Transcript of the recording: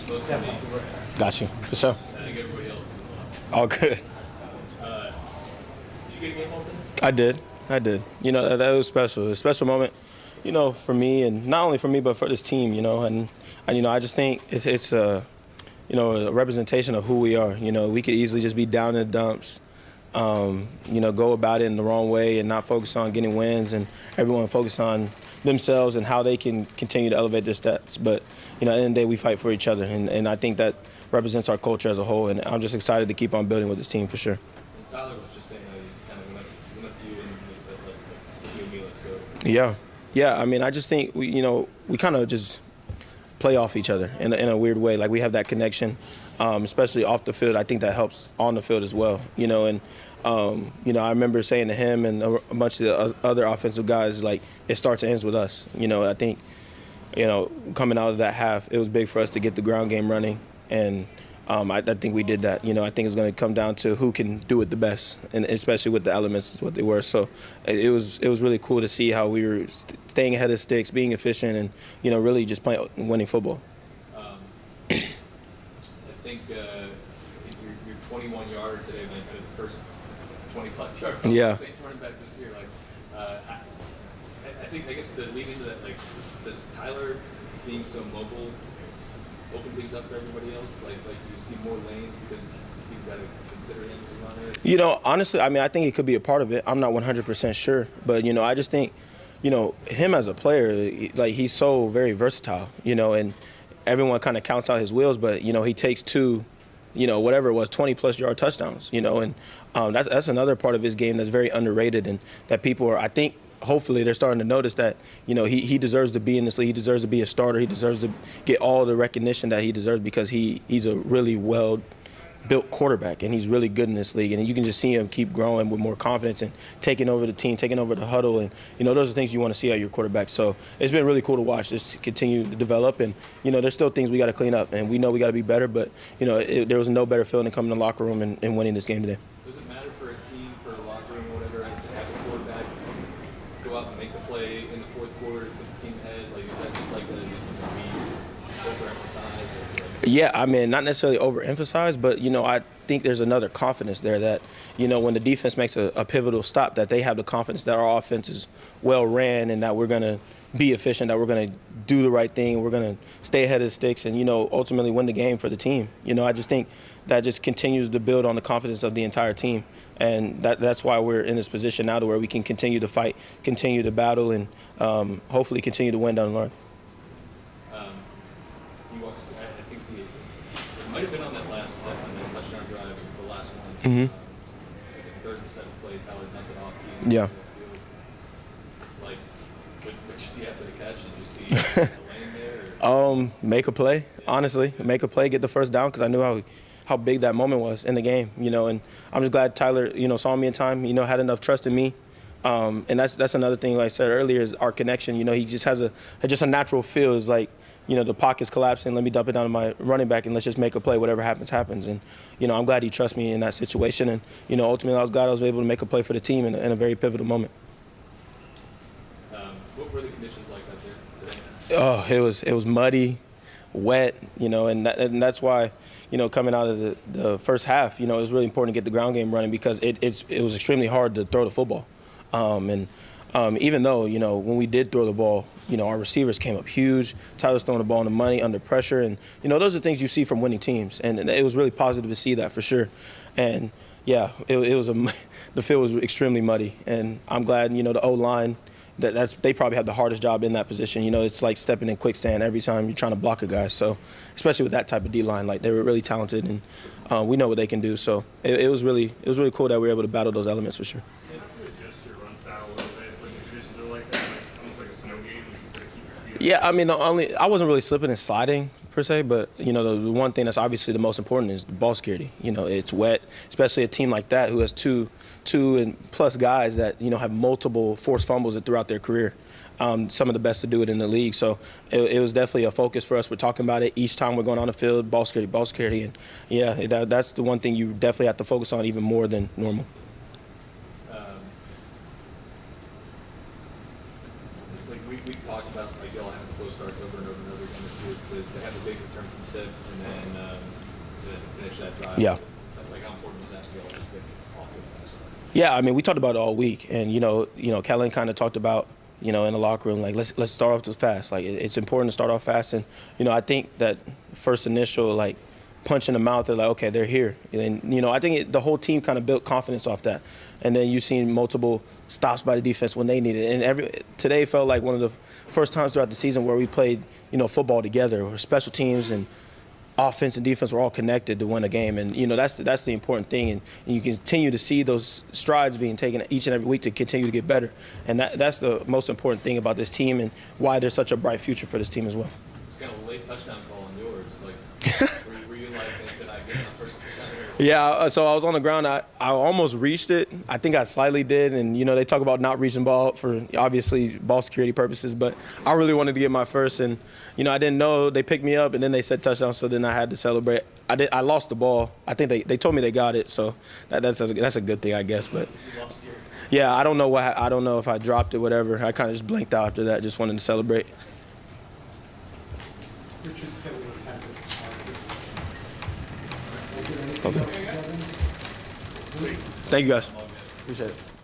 Most of me. Got you, for sure. I think everybody else is in All good. Did you get a game open? I did. That was special. It was a special moment, for me, and not only for me, but for this team, and I just think it's a representation of who we are. We could easily just be down in the dumps, go about it in the wrong way and not focus on getting wins, and everyone focus on themselves and how they can continue to elevate their stats. But, at the end of the day, we fight for each other, and I think that represents our culture as a whole, and I'm just excited to keep on building with this team for sure. And Tyler was just saying that he kind of went up to you and he said, like, you and me, let's go. Yeah. I mean, I just think we kind of just play off each other in a weird way. Like, we have that connection, especially off the field. I think that helps on the field as well. And I remember saying to him and a bunch of the other offensive guys, like, it starts and ends with us. I think, coming out of that half, it was big for us to get the ground game running, and I think we did that. I think it's going to come down to who can do it the best, and especially with the elements is what they were. So it was really cool to see how we were staying ahead of sticks, being efficient, and really just playing winning football. I think you're 21 yarder today, man. Kind of the first 20+ yard from Yeah. Saints running back this year. Like, I guess to lead into that, like, does Tyler being so mobile open things up for everybody else? Like you see more lanes because you've got to consider him as a runner? Honestly, I mean, I think it could be a part of it. I'm not 100% sure. But, I just think, him as a player, like, he's so very versatile, and everyone kind of counts out his wheels, but, he takes two, whatever it was, 20+ yard touchdowns, and that's another part of his game that's very underrated, and that people are, I think, hopefully they're starting to notice that, he deserves to be in this league. He deserves to be a starter. He deserves to get all the recognition that he deserves because he's a really well-built quarterback, and he's really good in this league. And you can just see him keep growing with more confidence and taking over the team, taking over the huddle. And, those are things you want to see out of your quarterback. So it's been really cool to watch this continue to develop. And, there's still things we got to clean up. And we know we got to be better. But, there was no better feeling than coming to the locker room and winning this game today. Does it matter for a team, for a locker room or whatever, to have a quarterback go out and make a play in the fourth quarter, put the team ahead? Like, is that just like that needs to be overemphasized? Yeah, I mean, not necessarily overemphasized, but, I think there's another confidence there that, when the defense makes a pivotal stop, that they have the confidence that our offense is well ran and that we're going to be efficient, that we're going to do the right thing, we're going to stay ahead of the sticks and, ultimately win the game for the team. I just think that just continues to build on the confidence of the entire team. And that's why we're in this position now to where we can continue to fight, continue to battle, and hopefully continue to win down the line. I think it might have been on that last on that touchdown drive, the last one. Mm-hmm. The third and seventh play, Tyler dumped it off to you. Yeah. Like, what you see after the catch? Did you see a lane there? Or? Make a play, honestly. Make a play, get the first down, because I knew how big that moment was in the game, and I'm just glad Tyler, saw me in time, had enough trust in me. And that's another thing, like I said earlier, is our connection. He just has a natural feel. It's like, the pocket's collapsing, let me dump it down to my running back and let's just make a play. Whatever happens, happens. And, I'm glad he trusts me in that situation. And, ultimately I was glad I was able to make a play for the team in a very pivotal moment. What were the conditions like out there today? Oh, it was muddy, wet, and that's why, coming out of the first half, it was really important to get the ground game running because it was extremely hard to throw the football. Even though, when we did throw the ball, our receivers came up huge. Tyler's throwing the ball in the money under pressure. And, those are things you see from winning teams. And it was really positive to see that for sure. And, yeah, it was the field was extremely muddy. And I'm glad, the O-line, they probably have the hardest job in that position. It's like stepping in quicksand every time you're trying to block a guy. So, especially with that type of D-line, like, they were really talented. And we know what they can do. So it was really cool that we were able to battle those elements for sure. Yeah, I mean, I wasn't really slipping and sliding per se, but the one thing that's obviously the most important is the ball security. It's wet, especially a team like that who has two and plus guys that have multiple forced fumbles throughout their career. Some of the best to do it in the league. So it was definitely a focus for us. We're talking about it each time we're going on the field, ball security, and yeah, that's the one thing you definitely have to focus on even more than normal. We talked about, like, y'all having slow solo starts over and over and over again this year to have a big return from Tiff and then to finish that drive. Yeah. Like how important was that to be able to just get off to a fast start? Yeah, I mean, we talked about it all week, and Kellen kind of talked about, in the locker room, like let's start off fast. Like it's important to start off fast, and I think that first initial like punch in the mouth, they're like, okay, they're here, and I think the whole team kind of built confidence off that, and then you've seen multiple stops by the defense when they needed it, and today felt like one of the first times throughout the season where we played football together, where special teams and offense and defense were all connected to win a game, and that's the important thing, and you continue to see those strides being taken each and every week to continue to get better, and that's the most important thing about this team and why there's such a bright future for this team as well. It's kind of a late touchdown call on yours. Like, were you like, did I get my first touchdown? Yeah, so I was on the ground. I almost reached it. I think I slightly did, and they talk about not reaching ball for obviously ball security purposes, but I really wanted to get my first, and I didn't know. They picked me up, and then they said touchdown, so then I had to celebrate. I lost the ball. I think they told me they got it, so that's a good thing, I guess. But yeah, I don't know if I dropped it, whatever. I kind of just blanked out after that. Just wanted to celebrate. Okay. Thank you, guys. Appreciate it.